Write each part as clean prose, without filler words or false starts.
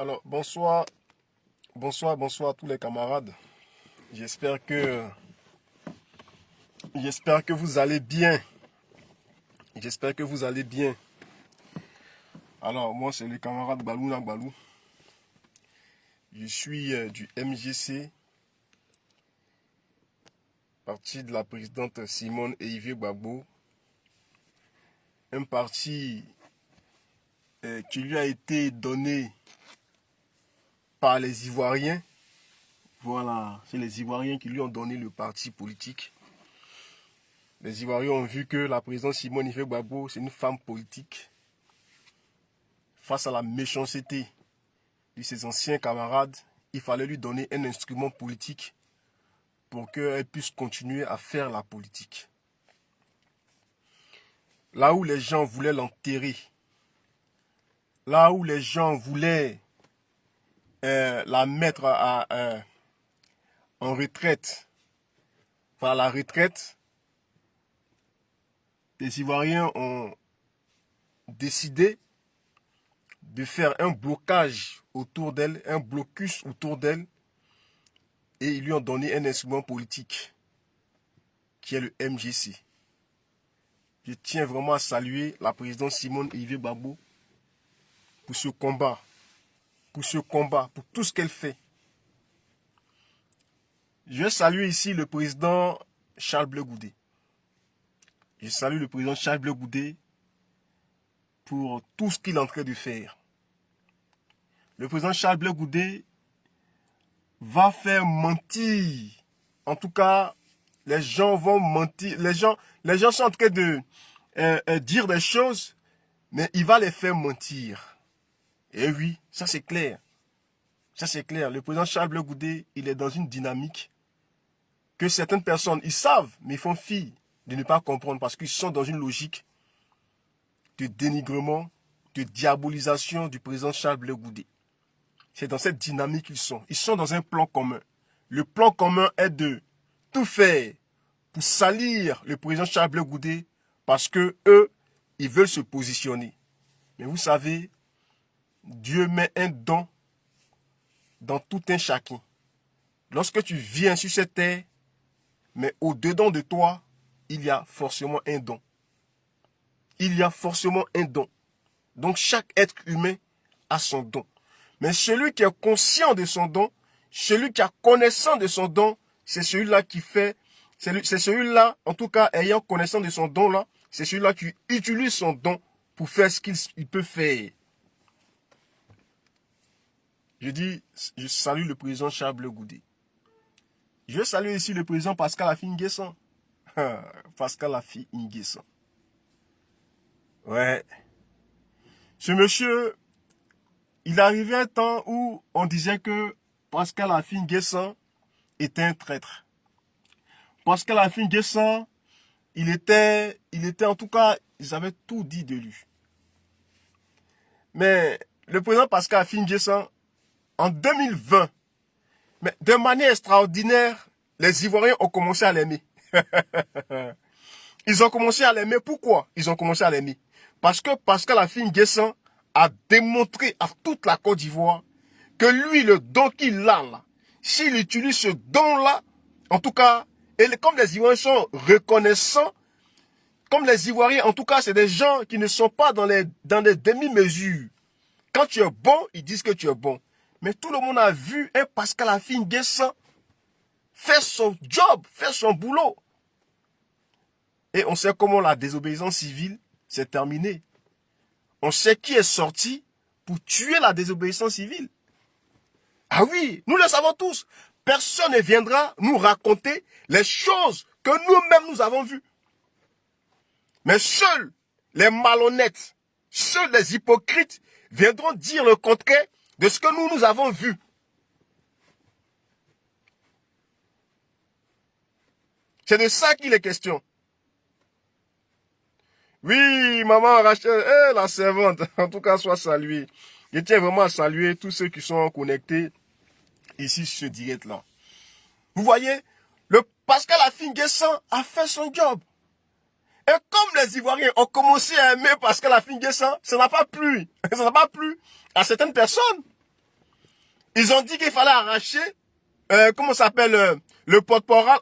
Alors, bonsoir à tous les camarades. J'espère que, j'espère que vous allez bien. J'espère que vous allez bien. Alors, moi, c'est le camarade Balou Balou. Je suis du MGC, parti de la présidente Simone Eivie Gbagbo. Un parti qui lui a été donné par les Ivoiriens. Voilà, c'est les Ivoiriens qui lui ont donné le parti politique. Les Ivoiriens ont vu que la présidente Simone Eivie Gbagbo, c'est une femme politique. Face à la méchanceté de ses anciens camarades, il fallait lui donner un instrument politique pour qu'elle puisse continuer à faire la politique. Là où les gens voulaient l'enterrer, là où les gens voulaient la mettre en retraite, enfin à la retraite, les Ivoiriens ont décidé de faire un blocage autour d'elle, un blocus autour d'elle, et ils lui ont donné un instrument politique qui est le MGC. Je tiens vraiment à saluer la présidente Simone Eivie Gbagbo pour ce combat, pour tout ce qu'elle fait. Je salue ici le président Charles Blé Goudé. Je salue le président Charles Blé Goudé pour tout ce qu'il est en train de faire. Le président Charles Blé Goudé va faire mentir. En tout cas, les gens vont mentir. Les gens sont en train de dire des choses, mais il va les faire mentir. Et oui, ça c'est clair. Ça c'est clair. Le président Charles Blé Goudé, il est dans une dynamique que certaines personnes, ils savent, mais ils font fi de ne pas comprendre parce qu'ils sont dans une logique de dénigrement, de diabolisation du président Charles Blé Goudé. C'est dans cette dynamique qu'ils sont. Ils sont dans un plan commun. Le plan commun est de tout faire pour salir le président Charles Blé Goudé parce que eux, ils veulent se positionner. Mais vous savez, Dieu met un don dans tout un chacun. Lorsque tu viens sur cette terre, mais au-dedans de toi, il y a forcément un don. Il y a forcément un don. Donc chaque être humain a son don. Mais celui qui est conscient de son don, celui qui a connaissance de son don, c'est celui-là qui fait, c'est celui-là, en tout cas ayant connaissance de son don-là, c'est celui-là qui utilise son don pour faire ce qu'il peut faire. Je salue le président Charles Blé Goudé. Je salue ici le président Pascal Affi N'Guessan. Pascal Affi N'Guessan. Ouais. Ce monsieur, il arrivait un temps où on disait que Pascal Affi N'Guessan était un traître. Pascal Affi N'Guessan, il était en tout cas, ils avaient tout dit de lui. Mais le président Pascal Affi N'Guessan, en 2020, mais de manière extraordinaire, les Ivoiriens ont commencé à l'aimer. Ils ont commencé à l'aimer. Pourquoi ils ont commencé à l'aimer? Parce que Pascal Affi N'Guessan a démontré à toute la Côte d'Ivoire que lui, le don qu'il a là, s'il utilise ce don-là, en tout cas, et comme les Ivoiriens sont reconnaissants, comme les Ivoiriens, en tout cas, c'est des gens qui ne sont pas dans les demi-mesures. Quand tu es bon, ils disent que tu es bon. Mais tout le monde a vu un Pascal Affi N'Guessan faire son job, faire son boulot. Et on sait comment la désobéissance civile s'est terminée. On sait qui est sorti pour tuer la désobéissance civile. Ah oui, nous le savons tous. Personne ne viendra nous raconter les choses que nous-mêmes nous avons vues. Mais seuls les malhonnêtes, seuls les hypocrites viendront dire le contraire de ce que nous avons vu. C'est de ça qu'il est question. Oui, maman Rachel, la servante, en tout cas, soit saluée. Je tiens vraiment à saluer tous ceux qui sont connectés ici sur ce direct-là. Vous voyez, le Pascal Affi N'Guessan a fait son job. Et comme les Ivoiriens ont commencé à aimer Pascal Affi N'Guessan, ça n'a pas plu. Ça n'a pas plu à certaines personnes. Ils ont dit qu'il fallait arracher, comment s'appelle, le porte-parole,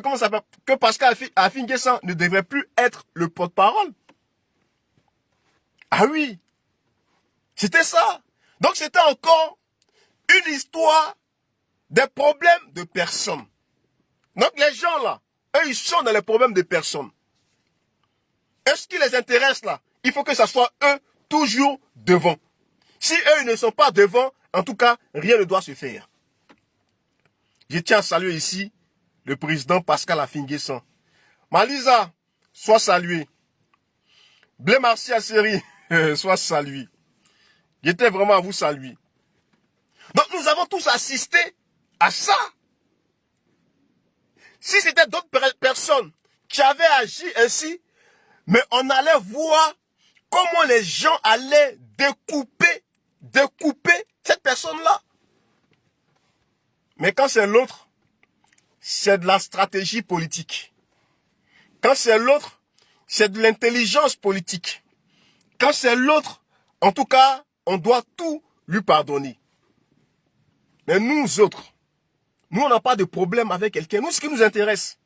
comment s'appelle, que Pascal Affi-N'Guessan ne devrait plus être le porte-parole. Ah oui, c'était ça. Donc c'était encore une histoire des problèmes de personnes. Donc les gens là, eux ils sont dans les problèmes de personnes. Est-ce qui les intéresse là? Il faut que ça soit eux toujours devant. Si eux ils ne sont pas devant, en tout cas, rien ne doit se faire. Je tiens à saluer ici le président Pascal Affi-N'Guessan. Malisa, sois salué. Blé Martial Série, sois salué. J'étais vraiment à vous saluer. Donc nous avons tous assisté à ça. Si c'était d'autres personnes qui avaient agi ainsi, mais on allait voir comment les gens allaient découper cette personne-là. Mais quand c'est l'autre, c'est de la stratégie politique. Quand c'est l'autre, c'est de l'intelligence politique. Quand c'est l'autre, en tout cas, on doit tout lui pardonner. Mais nous autres, nous on n'a pas de problème avec quelqu'un. Nous, ce qui nous intéresse,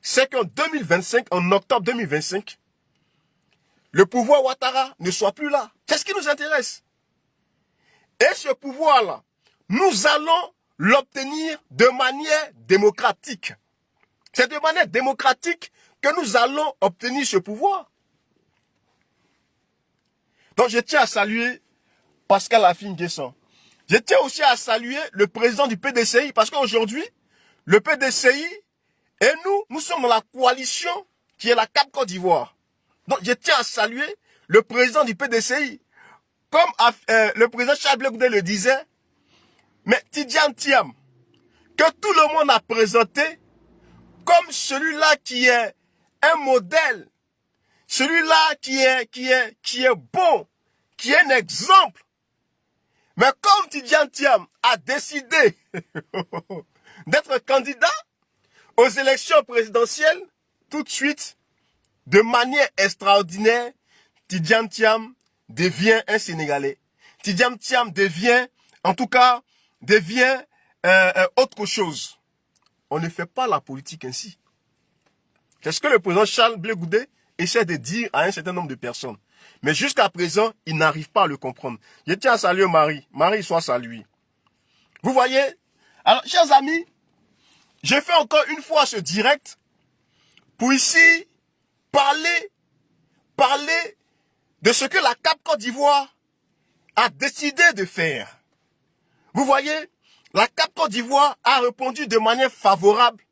c'est qu'en 2025, en octobre 2025, le pouvoir Ouattara ne soit plus là. C'est ce qui nous intéresse. Et ce pouvoir-là, nous allons l'obtenir de manière démocratique. C'est de manière démocratique que nous allons obtenir ce pouvoir. Donc je tiens à saluer Pascal Affi-N'Guessan. Je tiens aussi à saluer le président du PDCI parce qu'aujourd'hui, le PDCI et nous sommes dans la coalition qui est la CAP Côte d'Ivoire. Donc je tiens à saluer le président du PDCI. Comme le président Charles Goudé le disait, mais Tidjane Thiam, que tout le monde a présenté comme celui-là qui est un modèle, celui-là qui est bon, qui est un exemple. Mais comme Tidjane Thiam a décidé d'être candidat aux élections présidentielles, tout de suite, de manière extraordinaire, Tidjane Thiam devient un Sénégalais. Tidjane Thiam devient, en tout cas, autre chose. On ne fait pas la politique ainsi. C'est ce que le président Charles Blé Goudé essaie de dire à un certain nombre de personnes. Mais jusqu'à présent, il n'arrive pas à le comprendre. Je tiens à saluer Marie. Marie, soit saluée. Vous voyez? Alors, chers amis, j'ai fait encore une fois ce direct pour ici parler de ce que la CAP Côte d'Ivoire a décidé de faire. Vous voyez, la CAP Côte d'Ivoire a répondu de manière favorable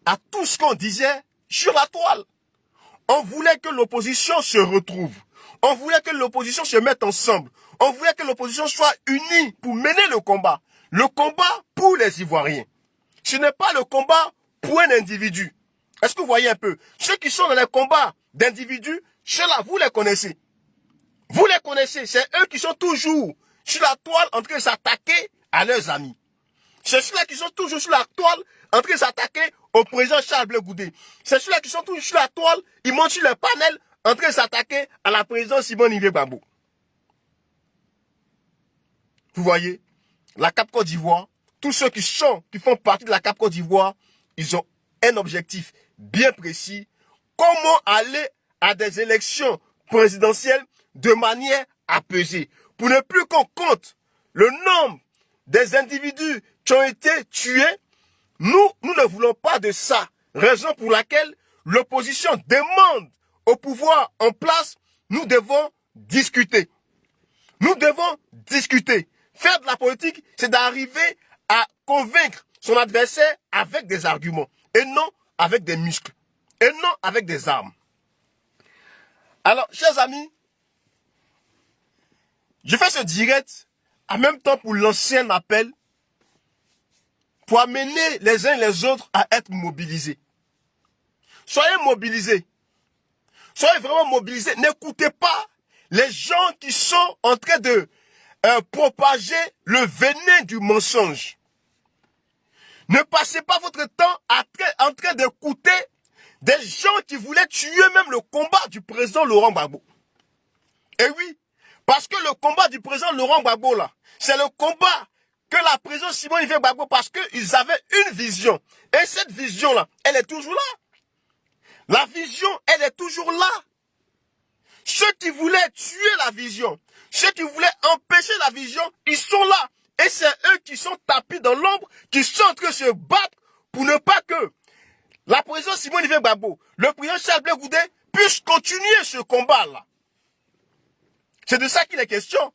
à tout ce qu'on disait sur la toile. On voulait que l'opposition se retrouve. On voulait que l'opposition se mette ensemble. On voulait que l'opposition soit unie pour mener le combat. Le combat pour les Ivoiriens. Ce n'est pas le combat pour un individu. Est-ce que vous voyez un peu? Ceux qui sont dans les combats d'individus, ceux-là, vous les connaissez. Vous les connaissez. C'est eux qui sont toujours sur la toile en train de s'attaquer à leurs amis. C'est ceux-là qui sont toujours sur la toile en train de s'attaquer au président Charles Blé Goudé. C'est ceux-là qui sont toujours sur la toile, ils montent sur le panel en train de s'attaquer à la présidente Simone Ivé Gbagbo. Vous voyez, la CAP Côte d'Ivoire, tous ceux qui font partie de la CAP Côte d'Ivoire, ils ont un objectif bien précis. Comment aller à des élections présidentielles de manière apaisée. Pour ne plus qu'on compte le nombre des individus qui ont été tués, nous ne voulons pas de ça. Raison pour laquelle l'opposition demande au pouvoir en place, nous devons discuter. Nous devons discuter. Faire de la politique, c'est d'arriver à convaincre son adversaire avec des arguments et non avec des muscles et non avec des armes. Alors, chers amis, je fais ce direct en même temps pour lancer un appel pour amener les uns et les autres à être mobilisés. Soyez mobilisés. Soyez vraiment mobilisés. N'écoutez pas les gens qui sont en train de propager le venin du mensonge. Ne passez pas votre temps en train d'écouter des gens qui voulaient tuer même le combat du président Laurent Gbagbo. Et oui, Parce que le combat du président Laurent Gbagbo, là, c'est le combat que la présidente Simone Veil Gbagbo, parce qu'ils avaient une vision. Et cette vision-là, elle est toujours là. La vision, elle est toujours là. Ceux qui voulaient tuer la vision, ceux qui voulaient empêcher la vision, ils sont là. Et c'est eux qui sont tapis dans l'ombre, qui sont en train de se battre pour ne pas que la présidente Simone Veil Gbagbo, le président Charles Goudé, puisse continuer ce combat-là. C'est de ça qu'il est question.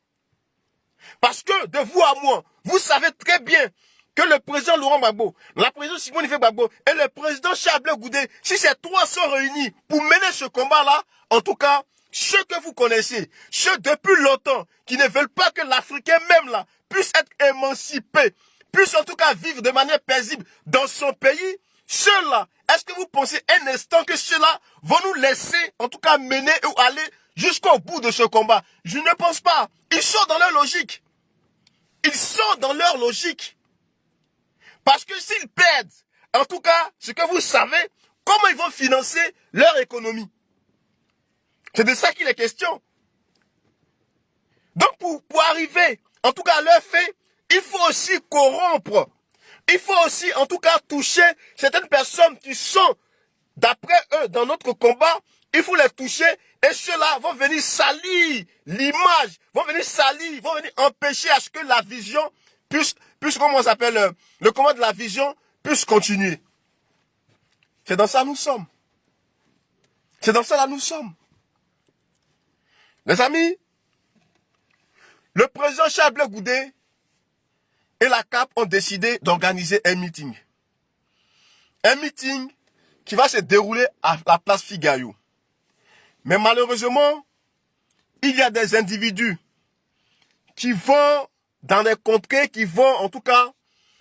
Parce que de vous à moi, vous savez très bien que le président Laurent Gbagbo, la présidente Simone Veil Gbagbo et le président Charles Goudé, si ces trois sont réunis pour mener ce combat-là, en tout cas, ceux que vous connaissez, ceux depuis longtemps qui ne veulent pas que l'Africain même là puisse être émancipé, puisse en tout cas vivre de manière paisible dans son pays, ceux-là, est-ce que vous pensez un instant que ceux-là vont nous laisser en tout cas mener ou aller jusqu'au bout de ce combat? Je ne pense pas. Ils sont dans leur logique. Ils sont dans leur logique. Parce que s'ils perdent, en tout cas, ce que vous savez, comment ils vont financer leur économie? C'est de ça qu'il est question. Donc pour arriver, en tout cas à leur fin, il faut aussi corrompre. Il faut aussi, en tout cas, toucher certaines personnes qui sont, d'après eux, dans notre combat. Il faut les toucher et ceux-là vont venir salir l'image, vont venir salir, vont venir empêcher à ce que la vision puisse comment on s'appelle, le combat de la vision puisse continuer. C'est dans ça que nous sommes. C'est dans ça que nous sommes. Les amis, le président Charles Goudé et la CAP ont décidé d'organiser un meeting. Un meeting qui va se dérouler à la place Figaro. Mais malheureusement, il y a des individus qui vont dans des contrées, qui vont, en tout cas,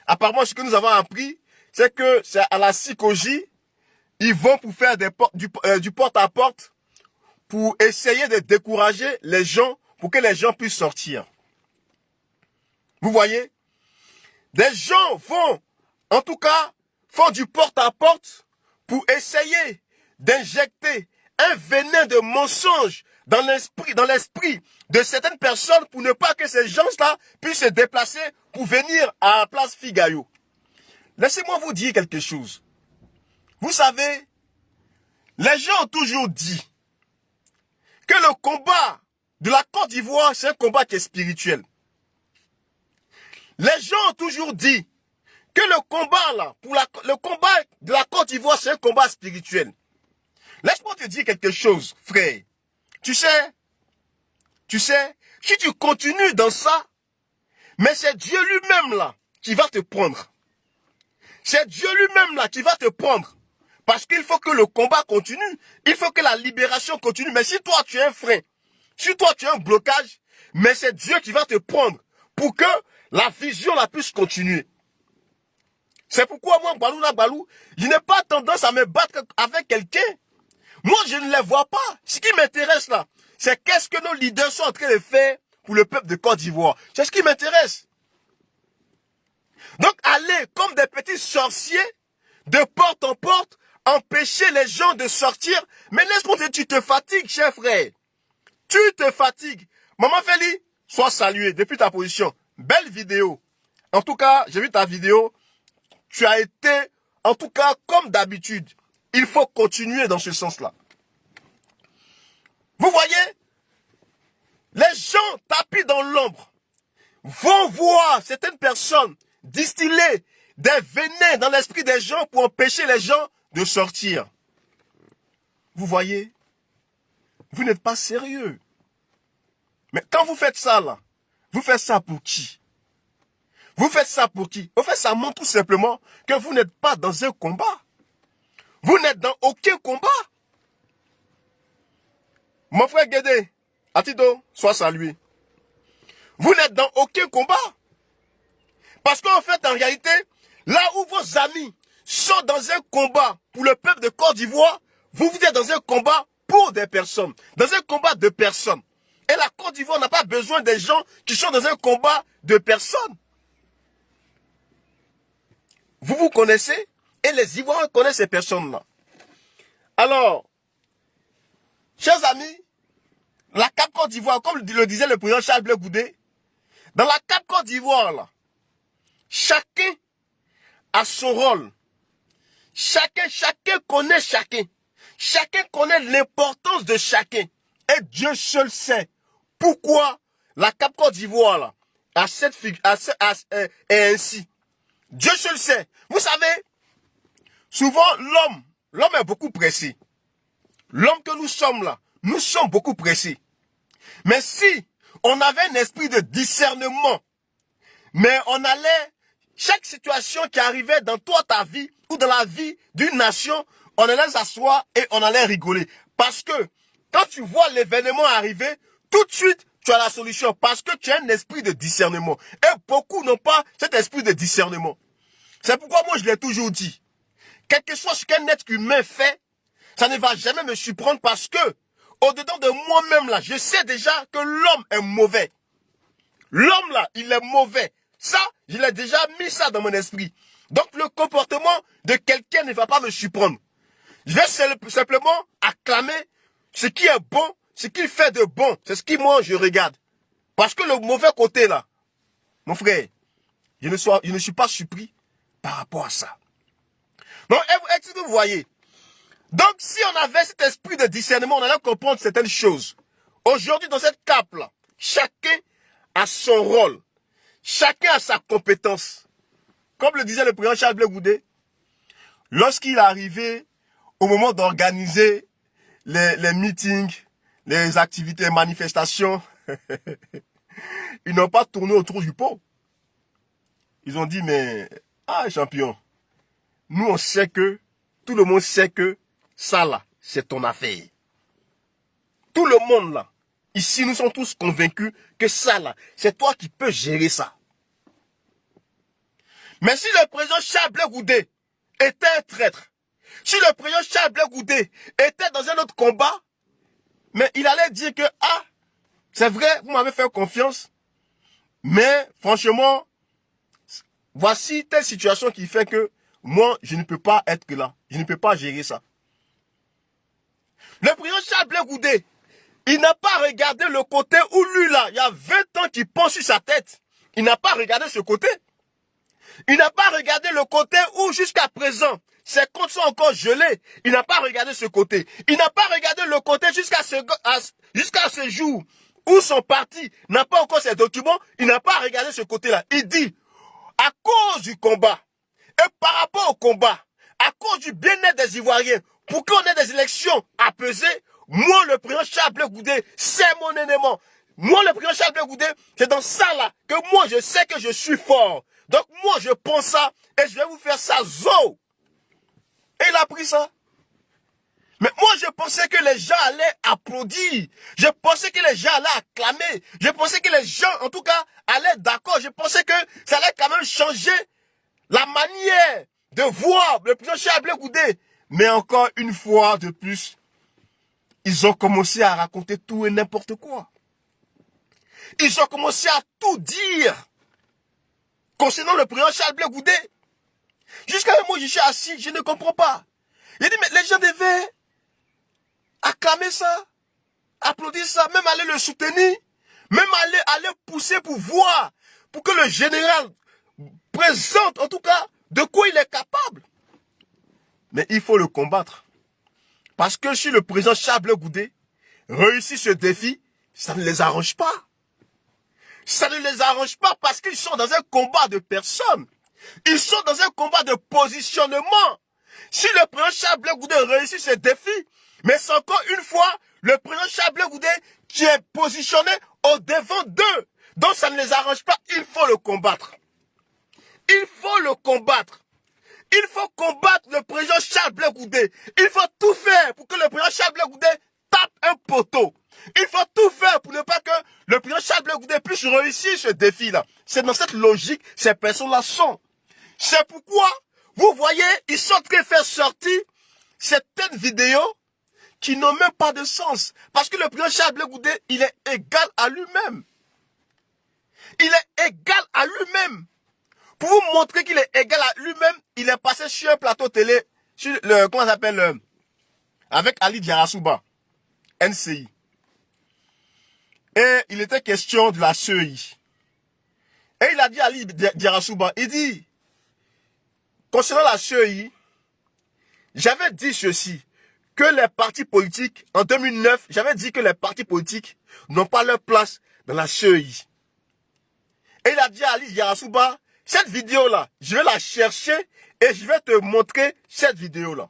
apparemment ce que nous avons appris, c'est que c'est à la psychologie, ils vont pour faire du porte-à-porte, pour essayer de décourager les gens, pour que les gens puissent sortir. Vous voyez? Des gens vont, en tout cas, font du porte-à-porte pour essayer d'injecter un venin de mensonge dans l'esprit de certaines personnes pour ne pas que ces gens-là puissent se déplacer pour venir à la place Figaro. Laissez-moi vous dire quelque chose. Vous savez, les gens ont toujours dit que le combat de la Côte d'Ivoire, c'est un combat qui est spirituel. Les gens ont toujours dit que le combat là, le combat de la Côte d'Ivoire, c'est un combat spirituel. Laisse-moi te dire quelque chose, frère. Tu sais, si tu continues dans ça, mais c'est Dieu lui-même là qui va te prendre. C'est Dieu lui-même là qui va te prendre. Parce qu'il faut que le combat continue. Il faut que la libération continue. Mais si toi tu es un frein, si toi tu as un blocage, mais c'est Dieu qui va te prendre pour que la vision la puisse continuer. C'est pourquoi moi, Balou, je n'ai pas tendance à me battre avec quelqu'un. Moi, je ne les vois pas. Ce qui m'intéresse là, c'est qu'est-ce que nos leaders sont en train de faire pour le peuple de Côte d'Ivoire. C'est ce qui m'intéresse. Donc, aller comme des petits sorciers, de porte en porte, empêcher les gens de sortir. Mais laisse-moi te dire, tu te fatigues, cher frère. Tu te fatigues. Maman Feli, sois salué depuis ta position. Belle vidéo. En tout cas, j'ai vu ta vidéo. Tu as été, en tout cas, comme d'habitude. Il faut continuer dans ce sens-là. Vous voyez, les gens tapis dans l'ombre vont voir certaines personnes distiller des venins dans l'esprit des gens pour empêcher les gens de sortir. Vous voyez, vous n'êtes pas sérieux. Mais quand vous faites ça là, vous faites ça pour qui? Vous faites ça pour qui? En fait, ça montre tout simplement que vous n'êtes pas dans un combat. Vous n'êtes dans aucun combat. Mon frère Guédé, Atido, sois salué. Vous n'êtes dans aucun combat. Parce qu'en fait, en réalité, là où vos amis sont dans un combat pour le peuple de Côte d'Ivoire, vous êtes dans un combat pour des personnes. Dans un combat de personnes. Et la Côte d'Ivoire n'a pas besoin des gens qui sont dans un combat de personnes. Vous vous connaissez et les Ivoiriens connaissent ces personnes-là. Alors, chers amis, la CAP Côte d'Ivoire, comme le disait le président Charles Blé Goudé, dans la CAP Côte d'Ivoire, là, chacun a son rôle. Chacun connaît chacun. Chacun connaît l'importance de chacun. Et Dieu seul sait pourquoi la CAP Côte d'Ivoire là est ainsi. Dieu seul sait. Vous savez, souvent l'homme est beaucoup pressé. L'homme que nous sommes là, nous sommes beaucoup pressés. Mais si on avait un esprit de discernement, mais on allait, chaque situation qui arrivait dans toi, ta vie, ou dans la vie d'une nation, on allait s'asseoir et on allait rigoler. Parce que quand tu vois l'événement arriver, tout de suite, tu as la solution. Parce que tu as un esprit de discernement. Et beaucoup n'ont pas cet esprit de discernement. C'est pourquoi moi je l'ai toujours dit. Quel que soit ce qu'un être humain fait, ça ne va jamais me surprendre parce que, au-dedans de moi-même là, je sais déjà que l'homme est mauvais. L'homme là, il est mauvais. Ça, je l'ai déjà mis ça dans mon esprit. Donc le comportement de quelqu'un ne va pas me surprendre. Je vais simplement acclamer ce qui est bon, ce qu'il fait de bon. C'est ce qui moi je regarde. Parce que le mauvais côté là, mon frère, je ne suis pas surpris par rapport à ça. Donc, est-ce que vous voyez? Donc, si on avait cet esprit de discernement, on allait comprendre certaines choses. Aujourd'hui, dans cette cape-là, chacun a son rôle. Chacun a sa compétence. Comme le disait le président Charles Blé Goudé, lorsqu'il est arrivé au moment d'organiser les meetings, les activités, les manifestations, ils n'ont pas tourné autour du pot. Ils ont dit, mais, champion, nous on sait que, tout le monde sait que ça là, c'est ton affaire. Tout le monde là, ici nous sommes tous convaincus que ça là, c'est toi qui peux gérer ça. Mais si le président Charles Blé Goudé était un traître, si le président Charles Blé Goudé était dans un autre combat, mais il allait dire que, c'est vrai, vous m'avez fait confiance, mais franchement, voici telle situation qui fait que moi, je ne peux pas être là. Je ne peux pas gérer ça. Le président Charles Blé Goudé, il n'a pas regardé le côté où lui là, il y a 20 ans qu'il pense sur sa tête. Il n'a pas regardé ce côté. Il n'a pas regardé le côté où jusqu'à présent, ses comptes sont encore gelés. Il n'a pas regardé ce côté. Il n'a pas regardé le côté jusqu'à ce jour où son parti n'a pas encore ses documents. Il n'a pas regardé ce côté-là. Il dit, à cause du combat, et par rapport au combat, à cause du bien-être des Ivoiriens, pour qu'on ait des élections apaisées, moi, le président Charles Blé Goudé, c'est mon élément. Moi, le président Charles Blé Goudé, c'est dans ça là que moi, je sais que je suis fort. Donc, moi, je pense ça et je vais vous faire ça zo. Et il a pris ça. Mais moi, je pensais que les gens allaient applaudir. Je pensais que les gens allaient acclamer. Je pensais que les gens, en tout cas, allaient d'accord. Je pensais que ça allait quand même changer la manière de voir le président Charles Blé Goudé. Mais encore une fois de plus, ils ont commencé à raconter tout et n'importe quoi. Ils ont commencé à tout dire concernant le président Charles Blé Goudé. Jusqu'à un moment, je suis assis, je ne comprends pas. Il dit, mais les gens devaient acclamer ça, applaudir ça, même aller le soutenir, même aller pousser pour voir, pour que le général présente, en tout cas, de quoi il est capable. Mais il faut le combattre. Parce que si le président Charles Blé Goudé réussit ce défi, ça ne les arrange pas. Ça ne les arrange pas parce qu'ils sont dans un combat de personnes. Ils sont dans un combat de positionnement. Si le président Charles Blé Goudé réussit ce défi, mais c'est encore une fois le président Charles Blé Goudé qui est positionné au devant d'eux. Donc ça ne les arrange pas, il faut le combattre. Il faut le combattre. Il faut combattre le président Charles Blé Goudé. Il faut tout faire pour que le président Charles Blé Goudé tape un poteau. Il faut tout faire pour ne pas que le président Charles Blé Goudé puisse réussir ce défi-là. C'est dans cette logique que ces personnes-là sont. C'est pourquoi, vous voyez, ils sont en train de faire sortir certaines vidéos qui n'ont même pas de sens. Parce que le président Charles Blé Goudé, il est égal à lui-même. Il est égal à lui-même. Pour vous montrer qu'il est égal à lui-même, il est passé sur un plateau télé, sur le, comment ça s'appelle, avec Ali Diarasouba, NCI. Et il était question de la CEI. Et il a dit à Ali Diarasouba, il dit, concernant la CEI, j'avais dit ceci, que les partis politiques, en 2009, j'avais dit que les partis politiques n'ont pas leur place dans la CEI. Et il a dit à Ali Diarasouba, cette vidéo-là, je vais la chercher et je vais te montrer cette vidéo-là.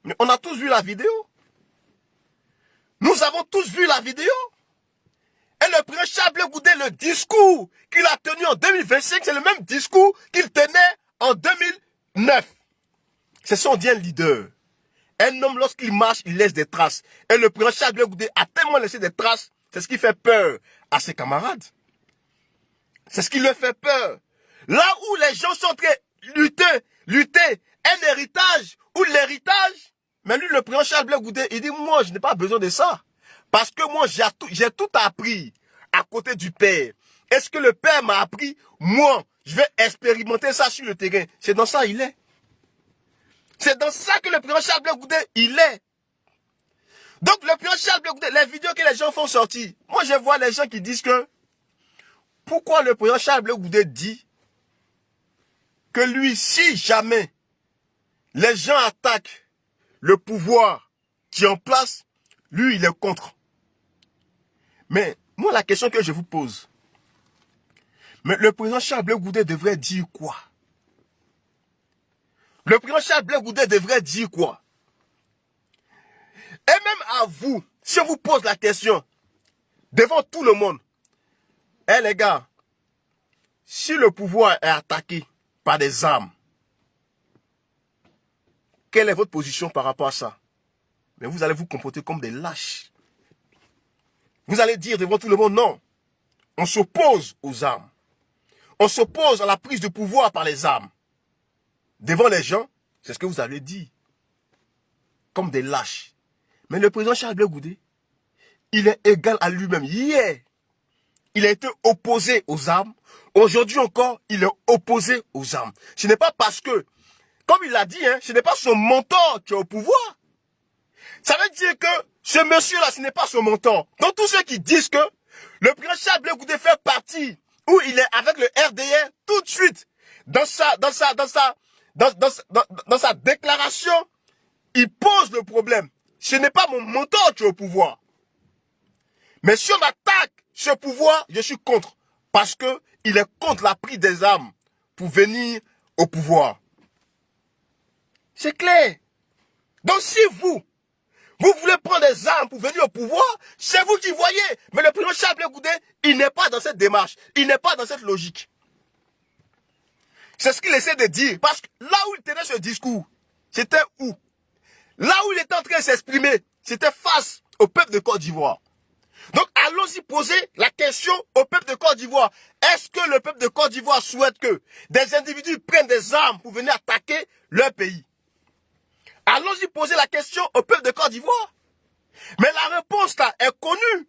Mais on a tous vu la vidéo. Nous avons tous vu la vidéo. Et le président Charles Goudé, le discours qu'il a tenu en 2025, c'est le même discours qu'il tenait en 2009. C'est son bien leader. Un homme, lorsqu'il marche, il laisse des traces. Et le président Charles Goudé a tellement laissé des traces, c'est ce qui fait peur à ses camarades. C'est ce qui leur fait peur. Là où les gens sont en train de lutter, un héritage ou l'héritage, mais lui, le président Charles Goudé, il dit, moi, je n'ai pas besoin de ça. Parce que moi, j'ai tout appris à côté du père. Est-ce que le père m'a appris? Moi, je vais expérimenter ça sur le terrain. C'est dans ça il est. C'est dans ça que le président Charles Goudé, il est. Donc, le président Charles Goudé, les vidéos que les gens font sortir, moi, je vois les gens qui disent que, pourquoi le président Charles Goudé dit que lui, si jamais les gens attaquent le pouvoir qui est en place, lui, il est contre. Mais moi, la question que je vous pose, mais le président Charles Goudé devrait dire quoi? Le président Charles Goudé devrait dire quoi? Et même à vous, si on vous pose la question, devant tout le monde, eh les gars, si le pouvoir est attaqué par des armes, quelle est votre position par rapport à ça? Mais vous allez vous comporter comme des lâches. Vous allez dire devant tout le monde, non, on s'oppose aux armes. On s'oppose à la prise de pouvoir par les armes. Devant les gens, c'est ce que vous avez dit. Comme des lâches. Mais le président Charles Goudé, il est égal à lui-même. Hier, il a été opposé aux armes. Aujourd'hui encore, il est opposé aux armes. Ce n'est pas parce que, comme il l'a dit, ce n'est pas son mentor qui est au pouvoir. Ça veut dire que ce monsieur-là, ce n'est pas son mentor. Donc tous ceux qui disent que le président Charles Goudé fait partie, où il est avec le RDR, tout de suite, dans sa déclaration, il pose le problème. Ce n'est pas mon mentor qui est au pouvoir. Mais si on attaque ce pouvoir, je suis contre. Parce que il est contre la prise des armes pour venir au pouvoir. C'est clair. Donc si vous voulez prendre des armes pour venir au pouvoir, c'est vous qui voyez. Mais le président Charles Goudé, il n'est pas dans cette démarche. Il n'est pas dans cette logique. C'est ce qu'il essaie de dire. Parce que là où il tenait ce discours, c'était où? Là où il était en train de s'exprimer, c'était face au peuple de Côte d'Ivoire. Donc allons-y poser la question au peuple de Côte d'Ivoire. Est-ce que le peuple de Côte d'Ivoire souhaite que des individus prennent des armes pour venir attaquer leur pays? Allons-y poser la question au peuple de Côte d'Ivoire. Mais la réponse là est connue.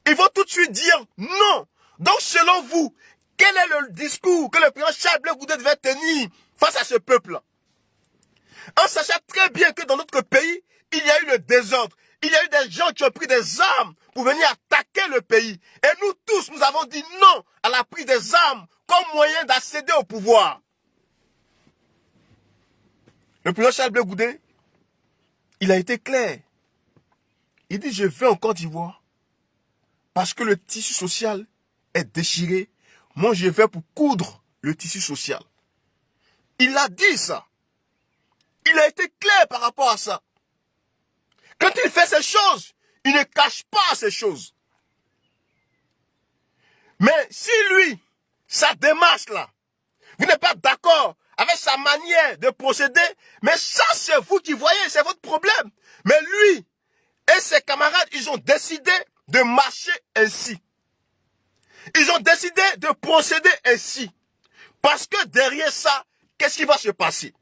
Ils vont tout de suite dire non. Donc selon vous, quel est le discours que le président Charles Goudé devait tenir face à ce peuple-là? En sachant très bien que dans notre pays, il y a eu le désordre. Il y a eu des gens qui ont pris des armes pour venir attaquer le pays. Et nous tous, nous avons dit non à la prise des armes comme moyen d'accéder au pouvoir. Le président Charles Goudé, il a été clair. Il dit, je vais en Côte d'Ivoire parce que le tissu social est déchiré. Moi, je vais pour coudre le tissu social. Il a dit ça. Il a été clair par rapport à ça. Quand il fait ces choses, il ne cache pas ces choses. Mais si lui, sa démarche là, vous n'êtes pas d'accord avec sa manière de procéder, mais ça c'est vous qui voyez, c'est votre problème. Mais lui et ses camarades, ils ont décidé de marcher ainsi. Ils ont décidé de procéder ainsi. Parce que derrière ça, qu'est-ce qui va se passer?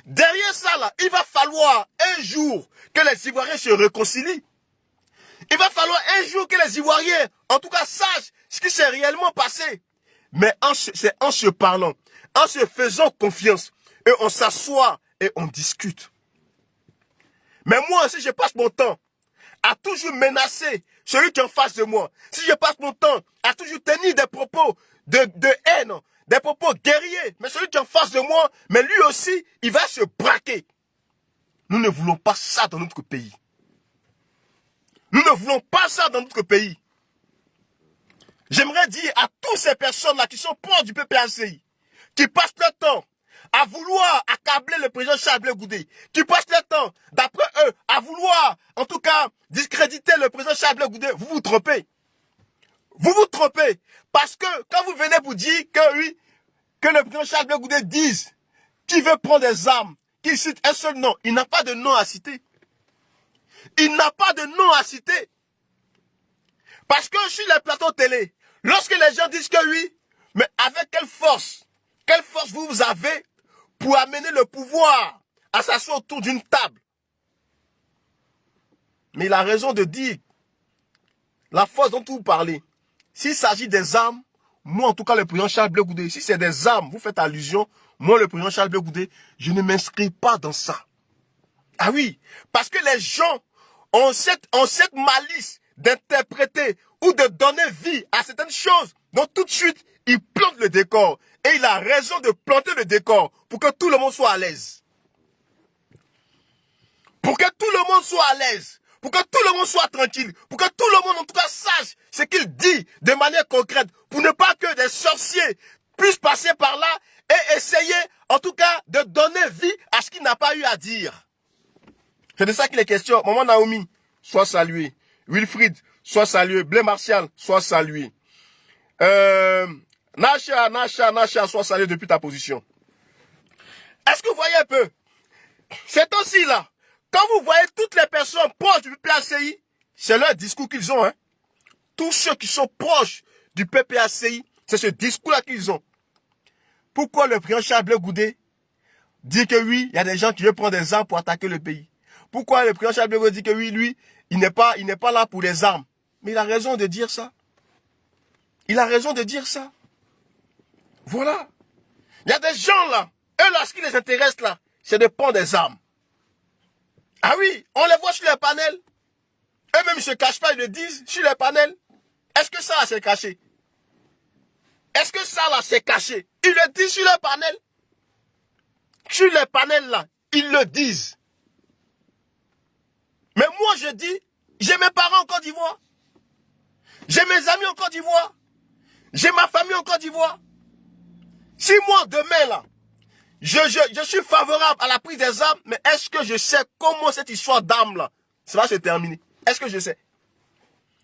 Derrière ça, là, il va falloir un jour que les Ivoiriens se réconcilient. Il va falloir un jour que les Ivoiriens, en tout cas, sachent ce qui s'est réellement passé. Mais c'est en se parlant, en se faisant confiance, et on s'assoit et on discute. Mais moi, si je passe mon temps à toujours menacer celui qui est en face de moi, si je passe mon temps à toujours tenir des propos de haine, des propos guerriers, mais celui qui est en face de moi, mais lui aussi, il va se braquer. Nous ne voulons pas ça dans notre pays. Nous ne voulons pas ça dans notre pays. J'aimerais dire à toutes ces personnes-là qui sont proches du PPACI, qui passent leur temps à vouloir accabler le président Charles Goudé, qui passent leur temps, d'après eux, à vouloir, en tout cas, discréditer le président Charles Goudé, vous vous trompez. Vous vous trompez. Parce que quand vous venez pour dire que oui, que le président Charles Goudé dise qu'il veut prendre des armes, qu'il cite un seul nom, il n'a pas de nom à citer. Il n'a pas de nom à citer. Parce que sur les plateaux télé, lorsque les gens disent que oui, mais avec quelle force vous avez pour amener le pouvoir à s'asseoir autour d'une table? Mais il a raison de dire la force dont vous parlez. S'il s'agit des armes, moi en tout cas le président Charles Goudé, si c'est des armes, vous faites allusion, moi le président Charles Goudé, je ne m'inscris pas dans ça. Ah oui, parce que les gens ont cette malice d'interpréter ou de donner vie à certaines choses. Donc tout de suite, il plante le décor. Et il a raison de planter le décor pour que tout le monde soit à l'aise. Pour que tout le monde soit à l'aise. Pour que tout le monde soit tranquille. Pour que tout le monde en tout cas sache ce qu'il dit de manière concrète. Pour ne pas que des sorciers puissent passer par là et essayer en tout cas de donner vie à ce qu'il n'a pas eu à dire. C'est de ça qu'il est question. Maman Naomi, sois salué. Wilfried, sois salué. Blé Martial, sois salué. Nasha, sois salué depuis ta position. Est-ce que vous voyez un peu? Ces temps-ci là, quand vous voyez toutes les personnes proches du PPACI, c'est leur discours qu'ils ont. Hein? Tous ceux qui sont proches du PPACI, c'est ce discours-là qu'ils ont. Pourquoi le président Charles Goudé dit que oui, il y a des gens qui veulent prendre des armes pour attaquer le pays? Pourquoi le président Charles Goudé dit que oui, lui, il n'est pas là pour les armes? Mais il a raison de dire ça. Il a raison de dire ça. Voilà. Il y a des gens là, eux là, ce qui les intéresse là, c'est de prendre des armes. Ah oui, on les voit sur les panels. Eux-mêmes, ils ne se cachent pas, ils le disent sur les panels. Est-ce que ça là, c'est caché? Est-ce que ça là, c'est caché? Ils le disent sur les panels. Sur les panels là, ils le disent. Mais moi, je dis, j'ai mes parents en Côte d'Ivoire. J'ai mes amis en Côte d'Ivoire. J'ai ma famille en Côte d'Ivoire. Si moi, demain, là, je suis favorable à la prise des armes, mais est-ce que je sais comment cette histoire d'armes, là, ça va se terminer? Est-ce que je sais?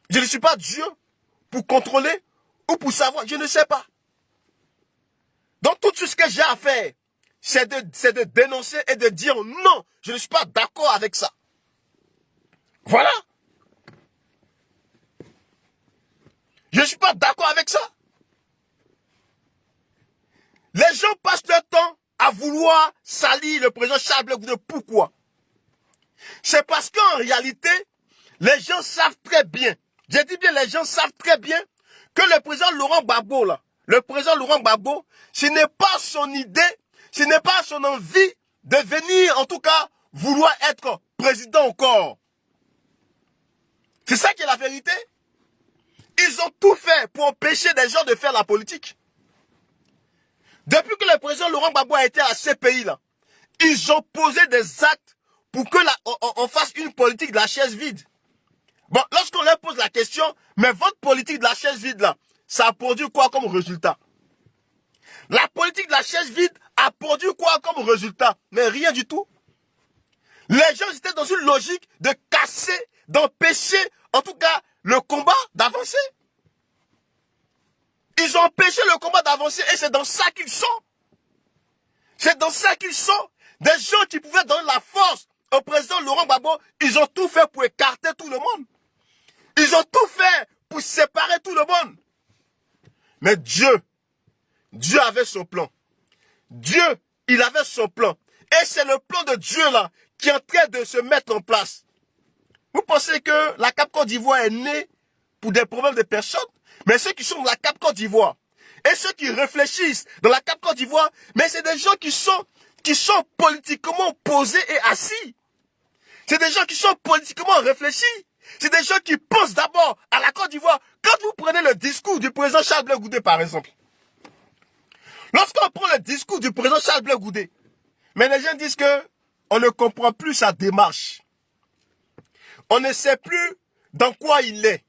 Je ne suis pas Dieu pour contrôler ou pour savoir. Je ne sais pas. Donc, tout ce que j'ai à faire, c'est de dénoncer et de dire non, je ne suis pas d'accord avec ça. Voilà. Je ne suis pas d'accord avec ça. Les gens passent leur temps à vouloir salir le président Charles Goudé. Pourquoi? C'est parce qu'en réalité, les gens savent très bien, j'ai dit bien les gens savent très bien que le président Laurent Gbagbo, là, le président Laurent Gbagbo, ce n'est pas son idée, ce n'est pas son envie de venir, en tout cas, vouloir être président encore. C'est ça qui est la vérité. Ils ont tout fait pour empêcher des gens de faire la politique. Depuis que le président Laurent Gbagbo a été à ces pays-là, ils ont posé des actes pour que on fasse une politique de la chaise vide. Bon, lorsqu'on leur pose la question, mais votre politique de la chaise vide là, ça a produit quoi comme résultat? La politique de la chaise vide a produit quoi comme résultat? Mais rien du tout. Les gens étaient dans une logique de casser, d'empêcher, en tout cas, le combat d'avancer. Ils ont empêché le combat d'avancer et c'est dans ça qu'ils sont. C'est dans ça qu'ils sont. Des gens qui pouvaient donner la force au président Laurent Gbagbo, ils ont tout fait pour écarter tout le monde. Ils ont tout fait pour séparer tout le monde. Mais Dieu avait son plan. Dieu, il avait son plan. Et c'est le plan de Dieu là qui est en train de se mettre en place. Vous pensez que la CAP Côte d'Ivoire est née pour des problèmes de personnes? Mais ceux qui sont dans la CAP Côte d'Ivoire et ceux qui réfléchissent dans la CAP Côte d'Ivoire, mais c'est des gens qui sont politiquement posés et assis. C'est des gens qui sont politiquement réfléchis. C'est des gens qui pensent d'abord à la Côte d'Ivoire. Quand vous prenez le discours du président Charles Blé Goudé, par exemple, lorsqu'on prend le discours du président Charles Blé Goudé, mais les gens disent que on ne comprend plus sa démarche. On ne sait plus dans quoi il est.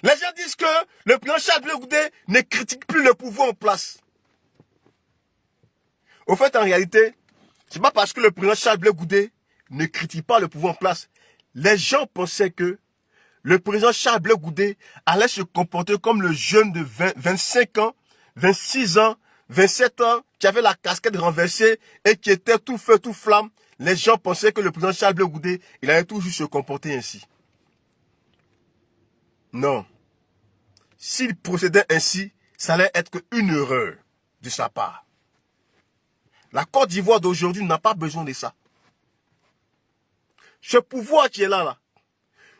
Les gens disent que le président Charles Blé Goudé ne critique plus le pouvoir en place. Au fait, en réalité, c'est pas parce que le président Charles Blé Goudé ne critique pas le pouvoir en place. Les gens pensaient que le président Charles Blé Goudé allait se comporter comme le jeune de 25 ans, 26 ans, 27 ans, qui avait la casquette renversée et qui était tout feu, tout flamme. Les gens pensaient que le président Charles Blé Goudé, il allait toujours se comporter ainsi. Non. S'il procédait ainsi, ça allait être une erreur de sa part. La Côte d'Ivoire d'aujourd'hui n'a pas besoin de ça. Ce pouvoir qui est là,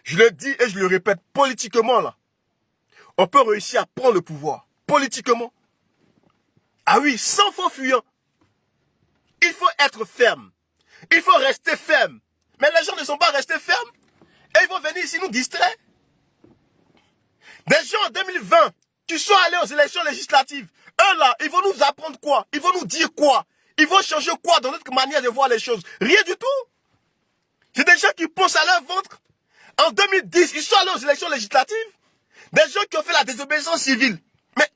je le dis et je le répète, politiquement, là, on peut réussir à prendre le pouvoir, politiquement. Ah oui, sans faux fuyant. Il faut être ferme. Il faut rester ferme. Mais les gens ne sont pas restés fermes. Et ils vont venir ici nous distraire. Des gens en 2020 qui sont allés aux élections législatives, eux là, ils vont nous apprendre quoi? Ils vont nous dire quoi? Ils vont changer quoi dans notre manière de voir les choses? Rien du tout. C'est des gens qui pensent à leur ventre. En 2010, ils sont allés aux élections législatives. Des gens qui ont fait la désobéissance civile. Mais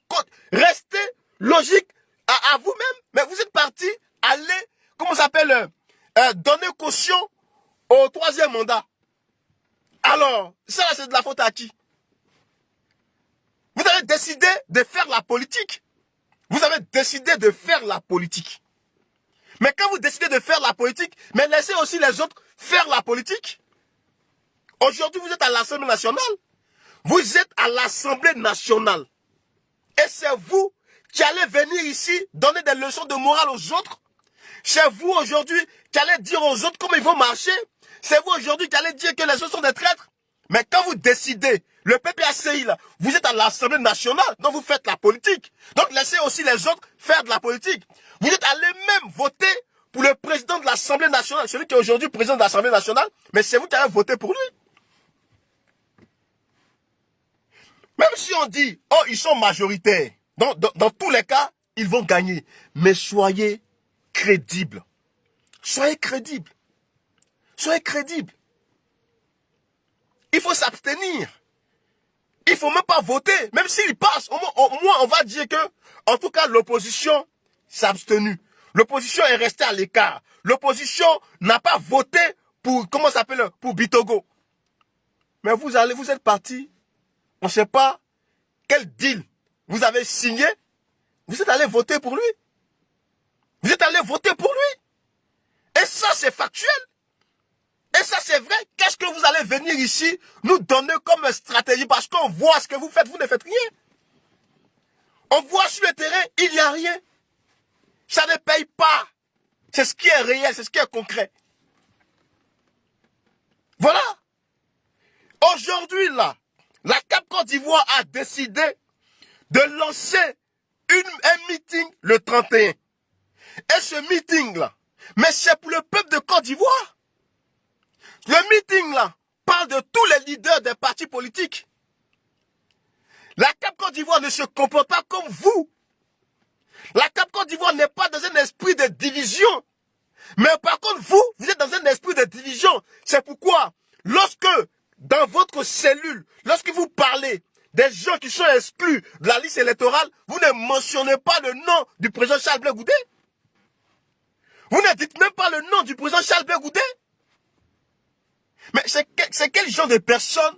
restez logique à vous-même. Mais vous êtes partis aller, comment ça s'appelle, donner caution au troisième mandat. Alors, ça c'est de la faute à qui? Vous avez décidé de faire la politique. Vous avez décidé de faire la politique. Mais quand vous décidez de faire la politique, mais laissez aussi les autres faire la politique. Aujourd'hui, vous êtes à l'Assemblée nationale. Vous êtes à l'Assemblée nationale. Et c'est vous qui allez venir ici donner des leçons de morale aux autres. C'est vous aujourd'hui qui allez dire aux autres comment ils vont marcher. C'est vous aujourd'hui qui allez dire que les autres sont des traîtres. Mais quand vous décidez, le PPACI, là, vous êtes à l'Assemblée nationale, donc vous faites la politique. Donc laissez aussi les autres faire de la politique. Vous êtes allés même voter pour le président de l'Assemblée nationale, celui qui est aujourd'hui président de l'Assemblée nationale, mais c'est vous qui avez voté pour lui. Même si on dit, oh, ils sont majoritaires, dans tous les cas, ils vont gagner. Mais soyez crédibles. Soyez crédibles. Soyez crédibles. Il faut s'abstenir. Il ne faut même pas voter. Même s'il passe, au moins on va dire que, en tout cas, l'opposition s'est abstenue. L'opposition est restée à l'écart. L'opposition n'a pas voté pour, comment ça s'appelle, pour Bitogo. Mais vous êtes partis. On ne sait pas quel deal vous avez signé. Vous êtes allé voter pour lui. Vous êtes allé voter pour lui. Et ça, c'est factuel. Et ça, c'est vrai. Qu'est-ce que vous allez venir ici nous donner comme stratégie? Parce qu'on voit ce que vous faites, vous ne faites rien. On voit sur le terrain, il n'y a rien. Ça ne paye pas. C'est ce qui est réel, c'est ce qui est concret. Voilà. Aujourd'hui, là, la CAP Côte d'Ivoire a décidé de lancer un meeting le 31. Et ce meeting-là, mais c'est pour le peuple de Côte d'Ivoire. Le meeting-là parle de tous les leaders des partis politiques. La CAP Côte d'Ivoire ne se comporte pas comme vous. La CAP Côte d'Ivoire n'est pas dans un esprit de division. Mais par contre, vous êtes dans un esprit de division. C'est pourquoi, lorsque, dans votre cellule, lorsque vous parlez des gens qui sont exclus de la liste électorale, vous ne mentionnez pas le nom du président Charles Blé Goudé. Vous ne dites même pas le nom du président Charles Blé Goudé. Mais c'est quel genre de personnes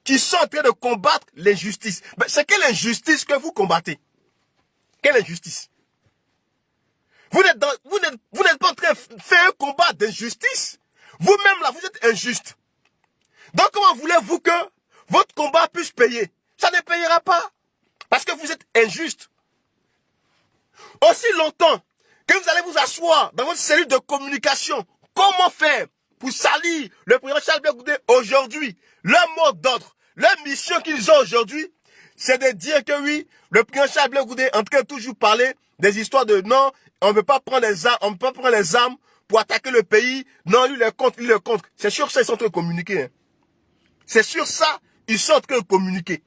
qui sont en train de combattre l'injustice? C'est quelle injustice que vous combattez? Quelle injustice? Vous n'êtes pas en train de faire un combat d'injustice. Vous-même là, vous êtes injuste. Donc comment voulez-vous que votre combat puisse payer? Ça ne payera pas. Parce que vous êtes injuste. Aussi longtemps que vous allez vous asseoir dans votre cellule de communication, comment faire pour salir le président Charles Blé Goudé aujourd'hui? Leur mot d'ordre, leur mission qu'ils ont aujourd'hui, c'est de dire que oui, le président Charles Blé Goudé est en train de toujours parler des histoires de non, on ne peut pas prendre les armes, on ne peut pas prendre les armes pour attaquer le pays. Non, lui, il est contre, lui, il est contre. C'est sûr que ça, ils sont en train de communiquer. Hein. C'est sur ça, ils sont en train de communiquer.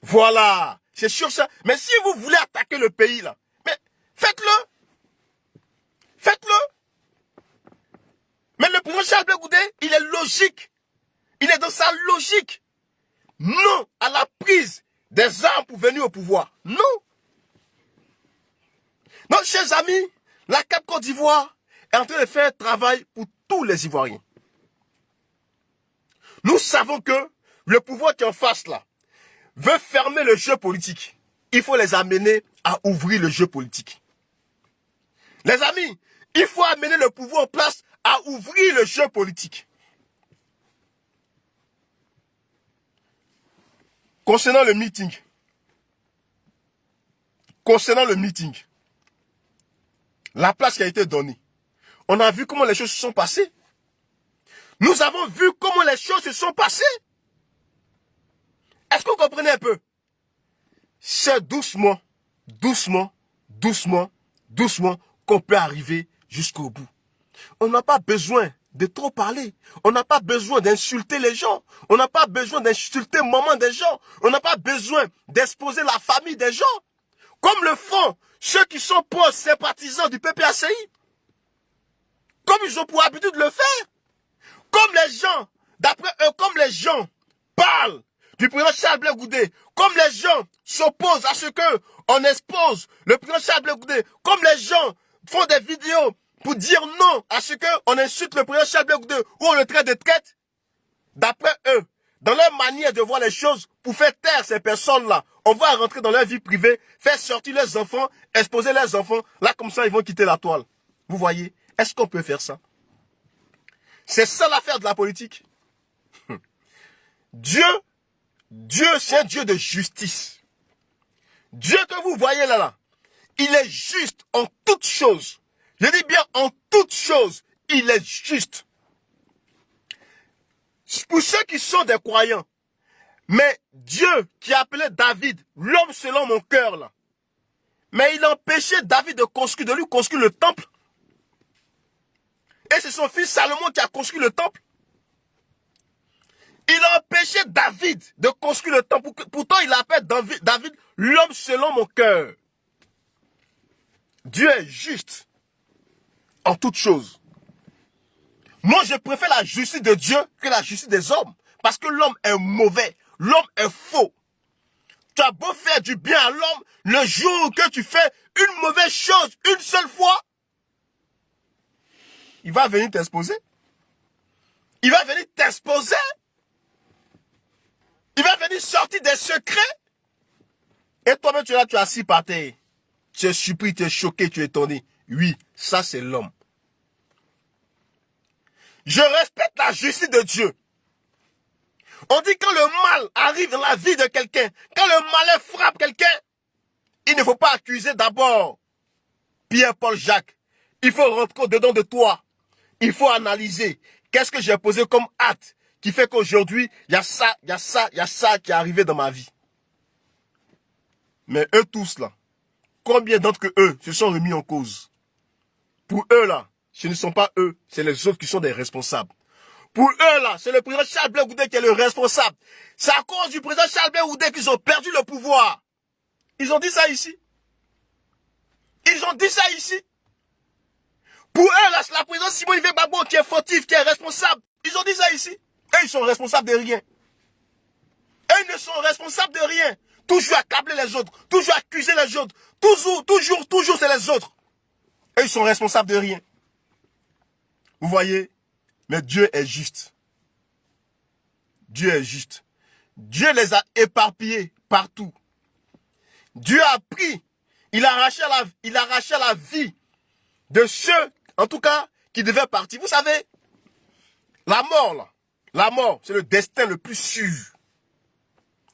Voilà, c'est sur ça. Mais si vous voulez attaquer le pays, là, mais faites-le. Faites-le. Mais le président Charles Blé Goudé, il est logique. Il est dans sa logique. Non à la prise des armes pour venir au pouvoir. Non. Donc, chers amis, la CAP Côte d'Ivoire est en train de faire un travail pour tous les Ivoiriens. Nous savons que le pouvoir qui est en face là veut fermer le jeu politique. Il faut les amener à ouvrir le jeu politique. Les amis, il faut amener le pouvoir en place à ouvrir le jeu politique. Concernant le meeting, la place qui a été donnée, on a vu comment les choses se sont passées. Nous avons vu comment les choses se sont passées. Est-ce que vous comprenez un peu? C'est doucement, doucement, doucement, doucement qu'on peut arriver jusqu'au bout. On n'a pas besoin de trop parler. On n'a pas besoin d'insulter les gens. On n'a pas besoin d'insulter maman des gens. On n'a pas besoin d'exposer la famille des gens. Comme le font ceux qui sont pro-sympathisants du PPACI. Comme ils ont pour habitude de le faire. Comme les gens, d'après eux, comme les gens parlent du président Charles Blé Goudé, comme les gens s'opposent à ce qu'on expose le président Charles Blé Goudé, comme les gens font des vidéos pour dire non à ce qu'on insulte le président Charles Blé Goudé ou on le traite de traite, d'après eux, dans leur manière de voir les choses, pour faire taire ces personnes-là, on va rentrer dans leur vie privée, faire sortir leurs enfants, exposer leurs enfants, là comme ça ils vont quitter la toile. Vous voyez, est-ce qu'on peut faire ça? C'est ça l'affaire de la politique. Dieu, c'est un Dieu de justice. Dieu que vous voyez là, il est juste en toutes choses. Je dis bien en toutes choses, il est juste. Pour ceux qui sont des croyants, mais Dieu qui a appelé David, l'homme selon mon cœur là, mais il a empêché David de lui construire le temple. Et c'est son fils Salomon qui a construit le temple. Il a empêché David de construire le temple. Pourtant, il appelle David l'homme selon mon cœur. Dieu est juste en toutes choses. Moi, je préfère la justice de Dieu que la justice des hommes. Parce que l'homme est mauvais. L'homme est faux. Tu as beau faire du bien à l'homme, le jour que tu fais une mauvaise chose une seule fois, il va venir t'exposer. Il va venir t'exposer. Il va venir sortir des secrets. Et toi-même, tu es là, tu es assis par terre. Tu es surpris, tu es choqué, tu es étonné. Oui, ça c'est l'homme. Je respecte la justice de Dieu. On dit quand le mal arrive dans la vie de quelqu'un, quand le malheur frappe quelqu'un, il ne faut pas accuser d'abord Pierre, Paul, Jacques. Il faut rentrer au-dedans de toi. Il faut analyser. Qu'est-ce que j'ai posé comme acte qui fait qu'aujourd'hui, il y a ça, il y a ça, il y a ça qui est arrivé dans ma vie. Mais eux tous là, combien d'entre eux se sont remis en cause? Pour eux là, ce ne sont pas eux, c'est les autres qui sont des responsables. Pour eux là, c'est le président Charles Blé Goudé qui est le responsable. C'est à cause du président Charles Blé Goudé qu'ils ont perdu le pouvoir. Ils ont dit ça ici. Ils ont dit ça ici. Pour eux là, c'est la présidente Simone Veil Gbagbo qui est fautif, qui est responsable. Ils ont dit ça ici. Eux, ils sont responsables de rien. Eux ne sont responsables de rien. Toujours accabler les autres, toujours accuser les autres. Toujours, c'est les autres. Eux, ils sont responsables de rien. Vous voyez? Mais Dieu est juste. Dieu est juste. Dieu les a éparpillés partout. Dieu a pris, il a arraché la vie de ceux, en tout cas, qui devaient partir. Vous savez, la mort, là, la mort, c'est le destin le plus sûr.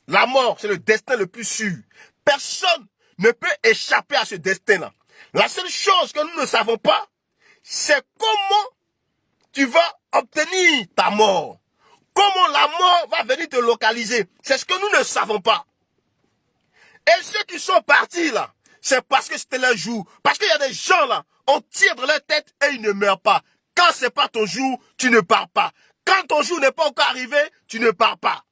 La mort, c'est le destin le plus sûr. Personne ne peut échapper à ce destin-là. La seule chose que nous ne savons pas, c'est comment tu vas obtenir ta mort. Comment la mort va venir te localiser. C'est ce que nous ne savons pas. Et ceux qui sont partis là, c'est parce que c'était leur jour. Parce qu'il y a des gens là, on tire dans leur tête et ils ne meurent pas. Quand c'est pas ton jour, tu ne pars pas. Quand Quand ton jour n'est pas encore arrivé, tu ne pars pas.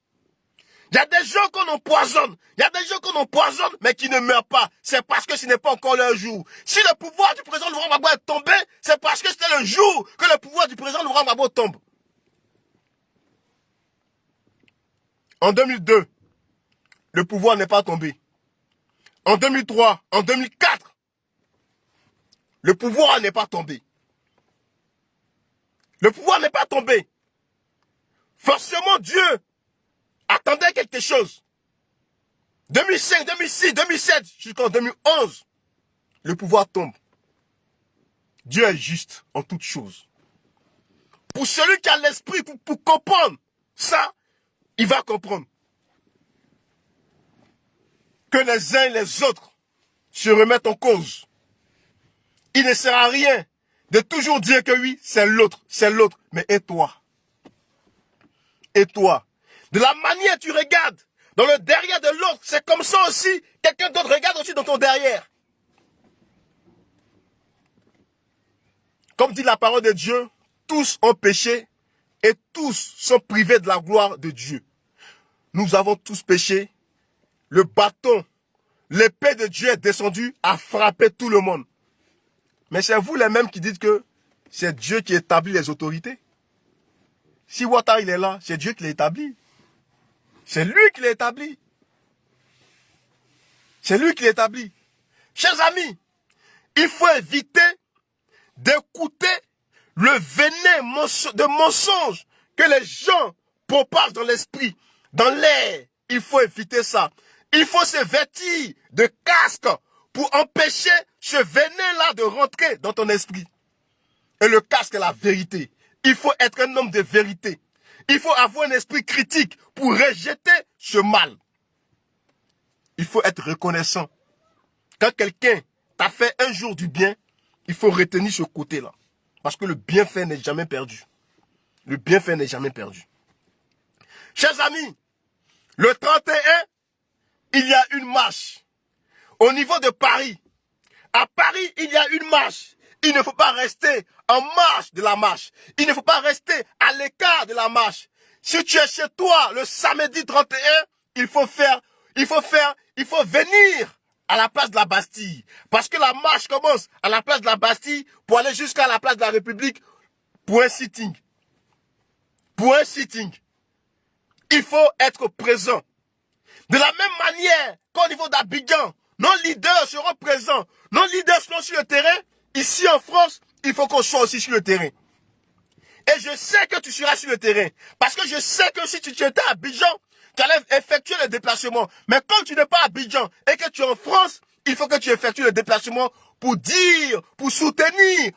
Il y a des gens qu'on empoisonne. Il y a des gens qu'on empoisonne, mais qui ne meurent pas. C'est parce que ce n'est pas encore leur jour. Si le pouvoir du président Laurent Gbagbo est tombé, c'est parce que c'était le jour que le pouvoir du président Laurent Gbagbo tombe. En 2002, le pouvoir n'est pas tombé. En 2003, en 2004, le pouvoir n'est pas tombé. Le pouvoir n'est pas tombé. Forcément, Dieu attendait quelque chose. 2005, 2006, 2007, jusqu'en 2011, le pouvoir tombe. Dieu est juste en toutes choses. Pour celui qui a l'esprit pour comprendre ça, il va comprendre que les uns et les autres se remettent en cause. Il ne sert à rien de toujours dire que oui, c'est l'autre, mais et toi? Et toi? De la manière tu regardes dans le derrière de l'autre, c'est comme ça aussi, quelqu'un d'autre regarde aussi dans ton derrière. Comme dit la parole de Dieu, tous ont péché et tous sont privés de la gloire de Dieu. Nous avons tous péché. Le bâton, l'épée de Dieu est descendue à frapper tout le monde. Mais c'est vous les mêmes qui dites que c'est Dieu qui établit les autorités. Si Ouattara il est là, c'est Dieu qui l'a établi. C'est lui qui l'a établi. C'est lui qui l'a établi. Chers amis, il faut éviter d'écouter le venin de mensonges que les gens propagent dans l'esprit, dans l'air. Il faut éviter ça. Il faut se vêtir de casque pour empêcher ce venin-là de rentrer dans ton esprit. Et le casque est la vérité. Il faut être un homme de vérité. Il faut avoir un esprit critique pour rejeter ce mal. Il faut être reconnaissant. Quand quelqu'un t'a fait un jour du bien, il faut retenir ce côté-là. Parce que le bienfait n'est jamais perdu. Le bienfait n'est jamais perdu. Chers amis, le 31, il y a une marche. Au niveau de Paris. À Paris, il y a une marche. Il ne faut pas rester en marche de la marche. Il ne faut pas rester à l'écart de la marche. Si tu es chez toi le samedi 31, il faut venir à la place de la Bastille. Parce que la marche commence à la place de la Bastille pour aller jusqu'à la place de la République pour un sitting. Pour un sitting. Il faut être présent. De la même manière qu'au niveau d'Abidjan, nos leaders seront présents. Nos leaders seront sur le terrain. Ici en France, il faut qu'on soit aussi sur le terrain. Et je sais que tu seras sur le terrain. Parce que je sais que si tu étais à Abidjan, tu allais effectuer le déplacement. Mais quand tu n'es pas à Abidjan et que tu es en France, il faut que tu effectues le déplacement pour dire, pour soutenir